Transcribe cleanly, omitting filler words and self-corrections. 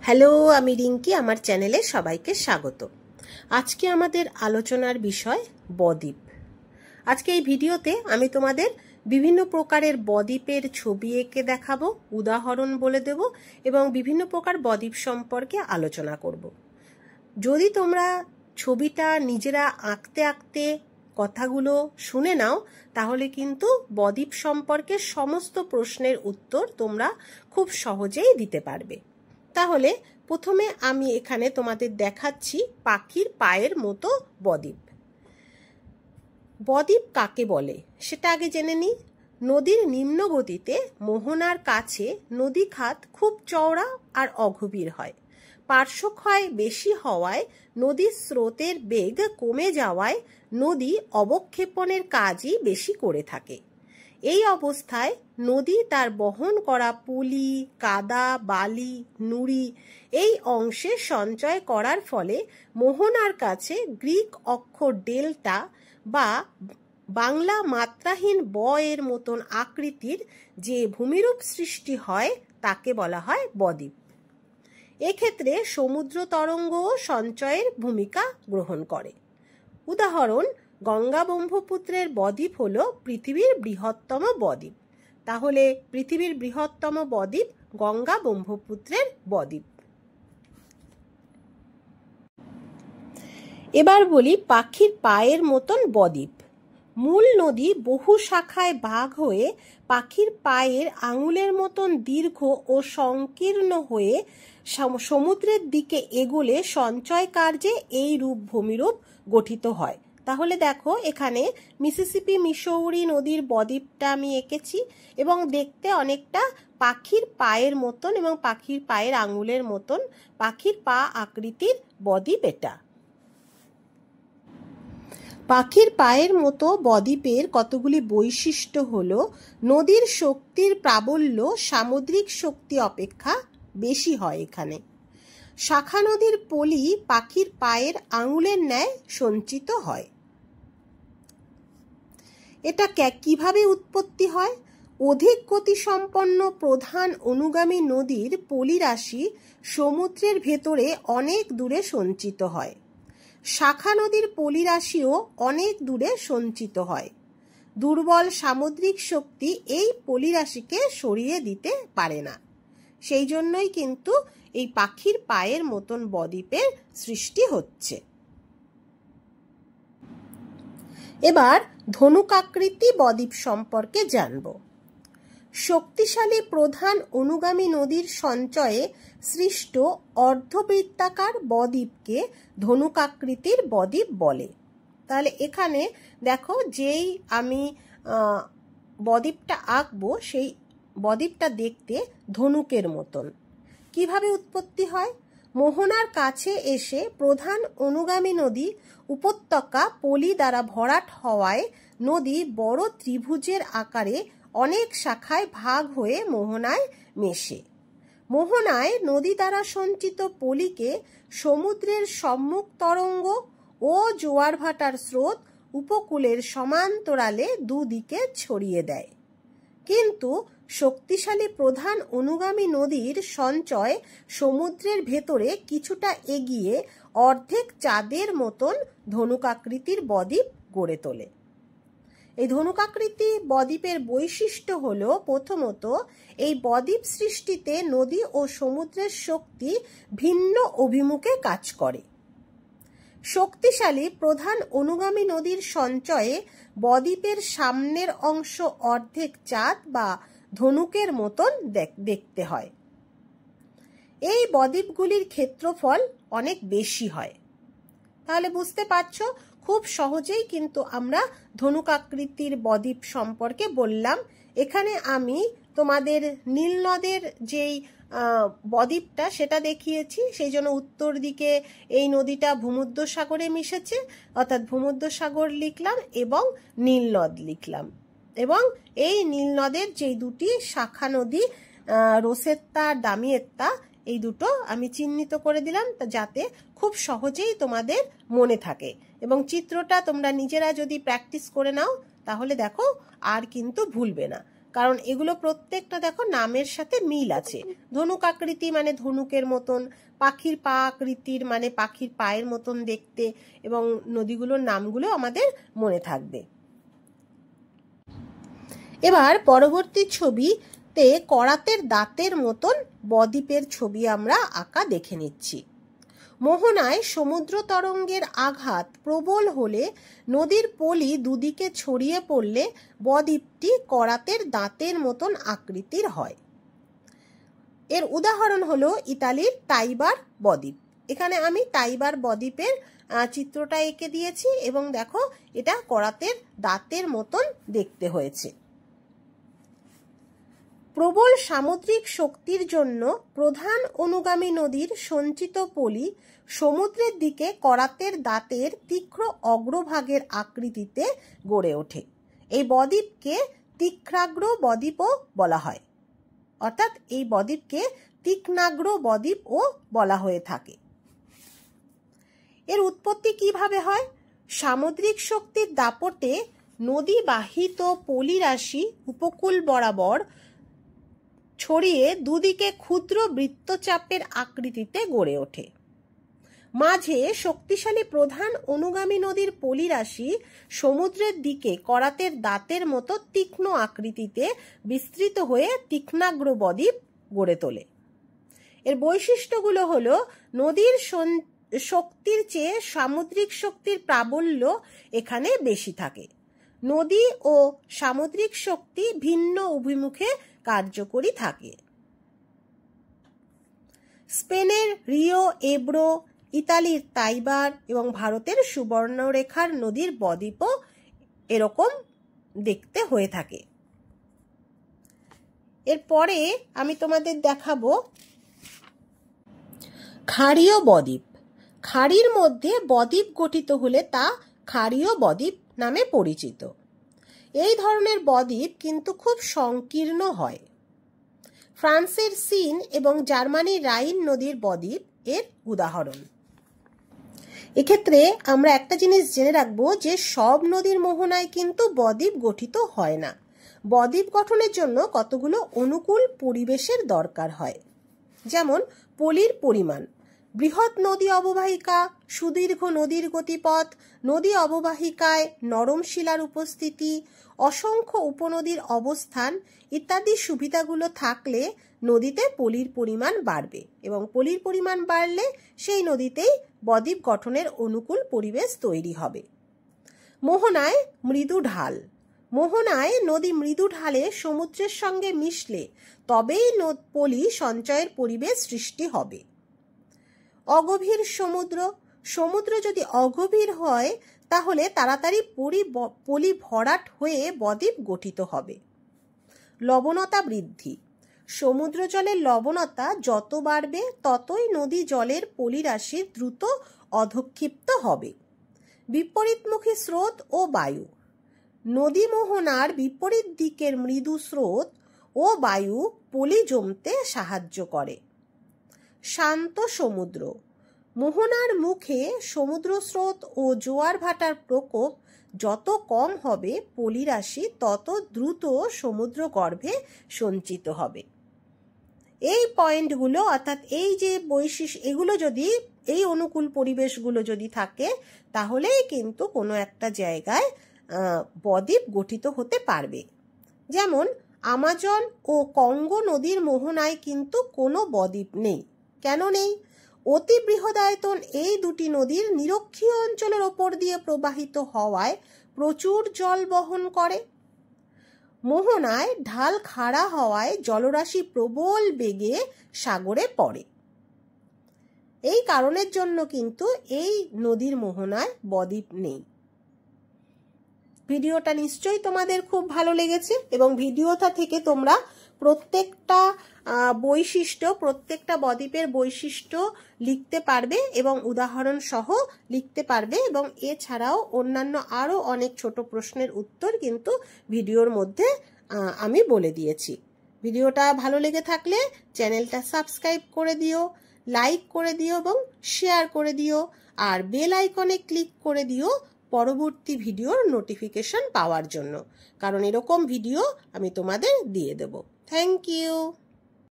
Hello, আমি রিঙ্কি। আমার চ্যানেলে সবাইকে স্বাগত। আজকে আমাদের আলোচনার বিষয় বদ্বীপ। আজকে এই ভিডিওতে আমি তোমাদের বিভিন্ন প্রকারের বদ্বীপের ছবি এঁকে দেখাবো, উদাহরণ বলে দেব এবং বিভিন্ন প্রকার বদ্বীপ সম্পর্কে আলোচনা করব। যদি তোমরা ছবিটা নিজেরা আঁকতে আঁকতে কথাগুলো শুনে নাও, তাহলে কিন্তু বদ্বীপ সম্পর্কে সমস্ত প্রশ্নের উত্তর তোমরা খুব সহজেই দিতে পারবে। তাহলে প্রথমে আমি এখানে তোমাদের দেখাচ্ছি পাখির পায়ের মতো বদ্বীপ। বদ্বীপ কাকে বলে সেটা আগে জেনে নিই। নদীর নিম্ন গতিতে মোহনার কাছে নদী খাত খুব চওড়া আর অগভীর হয়। পার্শ্বক্ষয় বেশি হওয়ায় নদীর স্রোতের বেগ কমে যাওয়ায় নদী অবক্ষেপণের কাজই বেশি করে থাকে। এই অবস্থায় নদী তার বহন করা পলি, কাদা, বালি, নুড়ি এই অংশে সঞ্চয় করার ফলে মোহনার কাছে গ্রিক অক্ষর ডেল্টা বা বাংলা মাত্রাহীন ব এর মতন আকৃতির যে ভূমিরূপ সৃষ্টি হয় তাকে বলা হয় বদ্বীপ। এক্ষেত্রে সমুদ্র তরঙ্গও সঞ্চয়ের ভূমিকা গ্রহণ করে। উদাহরণ, গঙ্গা ব্রহ্মপুত্রের বদ্বীপ হলো পৃথিবীর বৃহত্তম বদ্বীপ। তাহলে পৃথিবীর বৃহত্তম বদ্বীপ গঙ্গা ব্রহ্মপুত্রের বদ্বীপ। এবার বলি পাখির পায়ের মতন বদ্বীপ। মূল নদী বহু শাখায় ভাগ হয়ে পাখির পায়ের আঙুলের মতন দীর্ঘ ও সংকীর্ণ হয়ে সমুদ্রের দিকে এগোলে সঞ্চয় কার্যে এই রূপ ভূমিরূপ গঠিত হয়। তাহলে দেখো, এখানে মিসিসিপি মিসৌরি নদীর বদ্বীপটা আমি এঁকেছি এবং দেখতে অনেকটা পাখির পায়ের মতন এবং পাখির পায়ের আঙুলের মতন পাখির পা আকৃতির বদ্বীপ এটা। পাখির পায়ের মতো বদ্বীপের কতগুলি বৈশিষ্ট্য হলো, নদীর শক্তির প্রাবল্য সামুদ্রিক শক্তি অপেক্ষা বেশি হয় এখানে। শাখা নদীর পলি পাখির পায়ের আঙুলের ন্যায় সঞ্চিত হয়। এটা কিভাবে উৎপত্তি হয়? অধিক গতিসম্পন্ন প্রধান অনুগামী নদীর পলিরাশি সমুদ্রের ভেতরে অনেক দূরে সঞ্চিত হয়। শাখা নদীর পলিরাশিও অনেক দূরে সঞ্চিত হয়। দুর্বল সামুদ্রিক শক্তি এই পলিরাশিকে সরিয়ে দিতে পারে না। সেই জন্যই কিন্তু এই পাখির পায়ের মতন বদ্বীপের সৃষ্টি হচ্ছে। এবার ধনুকাকৃতি বদ্বীপ সম্পর্কে জানব। শক্তিশালী প্রধান অনুগামী নদীর সঞ্চয়ে সৃষ্ট অর্ধবৃত্তাকার বদ্বীপকে ধনুকাকৃতির বদ্বীপ বলে। তাহলে এখানে দেখো, যেই আমি বদ্বীপটা আঁকবো সেই বদ্বীপটা দেখতে ধনুকের মতন। কিভাবে উৎপত্তি হয়? মোহনার কাছে এসে প্রধান অনুগামী নদী উপত্যকা পলি দ্বারা ভরাট হওয়ায় নদী বড় ত্রিভুজের আকারে অনেক শাখায় ভাগ হয়ে মোহনায় মেশে। মোহনায় নদী দ্বারা সঞ্চিত পলিকে সমুদ্রের সম্মুখ তরঙ্গ ও জোয়ার ভাটার স্রোত উপকূলের সমান্তরালে দুদিকে ছড়িয়ে দেয়। কিন্তু শক্তিশালী প্রধান অনুগামী নদীর সঞ্চয় সমুদ্রের ভেতরে কিছুটা এগিয়ে অর্ধেক চাঁদের মতন ধনুকাকৃতির বদ্বীপ গড়ে তোলে। এই ধনুকাকৃতি বদ্বীপের বৈশিষ্ট্য হলো, প্রথমত এই বদ্বীপ সৃষ্টিতে নদী ও সমুদ্রের শক্তি ভিন্ন অভিমুখে কাজ করে। শক্তিশালী প্রধান অনুগামী নদীর সঞ্চয়ে বদ্বীপের সামনের অংশ অর্ধেক চাঁদ বা ধনুকের মতন দেখতে হয়। এই বদ্বীপগুলির ক্ষেত্রফল অনেক বেশি হয়। তাহলে বুঝতে পারছো, খুব সহজেই কিন্তু আমরা ধনুকাকৃতির বদ্বীপ সম্পর্কে বললাম। এখানে আমি তোমাদের নীলনদের যেই বদ্বীপটা সেটা দেখিয়েছি, সেই জন্য উত্তর দিকে এই নদীটা ভূমধ্যসাগরে মিশেছে, অর্থাৎ ভূমধ্যসাগর লিখলাম এবং নীলনদ লিখলাম। এবং এই নীলনদের যেই দুটি শাখা নদী রোসেত্তা আর দামিয়েত্তা, এই দুটো আমি চিহ্নিত করে দিলাম যাতে খুব সহজেই তোমাদের মনে থাকে। এবং চিত্রটা তোমরা নিজেরা যদি প্র্যাকটিস করে নাও তাহলে দেখো আর কিন্তু ভুলবে না। কারণ এগুলো প্রত্যেকটা দেখো নামের সাথে মিল আছে। ধনুক আকৃতি মানে ধনুকের মতন, পাখির পা আকৃতির মানে পাখির পায়ের মতন দেখতে, এবং নদীগুলোর নামগুলো আমাদের মনে থাকবে। এবার পরবর্তী ছবিতে করাতের দাঁতের মতন বদ্বীপের ছবি আমরা আঁকা দেখে নিচ্ছি। মোহনায় সমুদ্র তরঙ্গের আঘাত প্রবল হলে নদীর পলি দুদিকে ছড়িয়ে পড়লে বদ্বীপটি করাতের দাঁতের মতন আকৃতির হয়। এর উদাহরণ হলো ইতালির তাইবার বদ্বীপ। এখানে আমি তাইবার বদ্বীপের চিত্রটা এঁকে দিয়েছি এবং দেখো এটা করাতের দাঁতের মতন দেখতে হয়েছে। প্রবল সামুদ্রিক শক্তির জন্য প্রধান অনুগামী নদীর সঞ্চিত পলি সমুদ্রের দিকে করাতের দাঁতের তীক্ষ্ণ অগ্রভাগের আকৃতিতে গড়ে ওঠে। এই বদ্বীপকে তীক্ষ্ণাগ্র বদ্বীপও বলা হয়, অর্থাৎ এই বদ্বীপকে তীক্ষ্ণাগ্র বদ্বীপও বলা হয়ে থাকে। এর উৎপত্তি কিভাবে হয়? সামুদ্রিক শক্তির দাপটে নদী বাহিত পলিরাশি উপকূল বরাবর ছড়িয়ে দুদিকে ক্ষুদ্র বৃত্তচাপের আকৃতিতে গড়ে ওঠে। মাঝে শক্তিশালী প্রধান অনুগামী নদীর পলিরাশি সমুদ্রের দিকে করাতের দাঁতের মতো তীক্ষ্ণ আকৃতিতে বিস্তৃত হয়ে তীক্ষ্ণাগ্র বদ্বীপ গড়ে তোলে। এর বৈশিষ্ট্যগুলো হলো নদীর শক্তির চেয়ে সামুদ্রিক শক্তির প্রাবল্য এখানে বেশি থাকে। নদী ও সামুদ্রিক শক্তি ভিন্ন অভিমুখে কার্যকরী থাকে। স্পেনের রিও এব্রো, ইতালির তাইবার এবং ভারতের সুবর্ণরেখার নদীর বদ্বীপও এরকম দেখতে হয়ে থাকে। এরপরে আমি তোমাদের দেখাবো ক্ষারীয় বদ্বীপ। খাড়ির মধ্যে বদ্বীপ গঠিত হলে তা ক্ষারীয় বদ্বীপ নামে পরিচিত। এই ধরনের বদ্বীপ কিন্তু খুব সংকীর্ণ হয়। ফ্রান্সের সিন এবং জার্মানির রাইন নদীর বদ্বীপ এর উদাহরণ। এক্ষেত্রে আমরা একটা জিনিস জেনে রাখবো যে সব নদীর মোহনায় কিন্তু বদ্বীপ গঠিত হয় না। বদ্বীপ গঠনের জন্য কতগুলো অনুকূল পরিবেশের দরকার হয়, যেমন পলির পরিমাণ, বৃহৎ নদী অববাহিকা, সুদীর্ঘ নদীর গতিপথ, নদী অববাহিকায় নরম শিলার উপস্থিতি, অসংখ্য উপনদীর অবস্থান ইত্যাদি সুবিধাগুলো থাকলে নদীতে পলির পরিমাণ বাড়বে, এবং পলির পরিমাণ বাড়লে সেই নদীতেই বদ্বীপ গঠনের অনুকূল পরিবেশ তৈরি হবে। মোহনায় মৃদু ঢাল। মোহনায় নদী মৃদু ঢালে সমুদ্রের সঙ্গে মিশলে তবেই পলি সঞ্চয়ের পরিবেশ সৃষ্টি হবে। অগভীর সমুদ্র। সমুদ্র যদি অগভীর হয় তাহলে তাড়াতাড়ি পলি ভরাট হয়ে বদ্বীপ গঠিত হবে। লবণতা বৃদ্ধি। সমুদ্র জলের লবণতা যত বাড়বে ততই নদী জলের পলিরাশি দ্রুত অধঃক্ষিপ্ত হবে। বিপরীতমুখী স্রোত ও বায়ু। নদী মোহনার বিপরীত দিকের মৃদু স্রোত ও বায়ু পলি জমতে সাহায্য করে। শান্ত সমুদ্র। মোহনার মুখে সমুদ্র স্রোত ও জোয়ার ভাটার প্রকোপ যত কম হবে পলিরাশি তত দ্রুত সমুদ্র গর্ভে সঞ্চিত হবে। এই পয়েন্টগুলো, অর্থাৎ এই যে বৈশিষ্ট্য, এগুলো যদি, এই অনুকূল পরিবেশগুলো যদি থাকে তাহলেই কিন্তু কোনো একটা জায়গায় বদ্বীপ গঠিত হতে পারবে। যেমন আমাজন ও কঙ্গো নদীর মোহনায় কিন্তু কোনো বদ্বীপ নেই। কেন নেই? অতি বৃহদায়তন এই দুটি নদীর নিরক্ষীয় অঞ্চলের ওপর দিয়ে প্রবাহিত হওয়ায় প্রচুর জল বহন করে। মোহনায় ঢাল খাড়া হওয়ায় জলরাশি প্রবল বেগে সাগরে পড়ে। এই কারণের জন্য কিন্তু এই নদীর মোহনায় বদ্বীপ নেই। ভিডিওটা নিশ্চয়ই তোমাদের খুব ভালো লেগেছে এবং ভিডিওটা থেকে তোমরা প্রত্যেকটা বৈশিষ্ট্য, প্রত্যেকটা বদ্বীপের বৈশিষ্ট্য লিখতে পারবে এবং উদাহরণ সহ লিখতে পারবে, এবং এছাড়াও অন্যান্য আরও অনেক ছোট প্রশ্নের উত্তর কিন্তু ভিডিওর মধ্যে আমি বলে দিয়েছি। ভিডিওটা ভালো লেগে থাকলে চ্যানেলটা সাবস্ক্রাইব করে দিও, লাইক করে দিও এবং শেয়ার করে দিও, আর বেল আইকনে ক্লিক করে দিও পরবর্তী ভিডিওর নোটিফিকেশন পাওয়ার জন্য, কারণ এরকম ভিডিও আমি তোমাদের দিয়ে দেব। Thank you.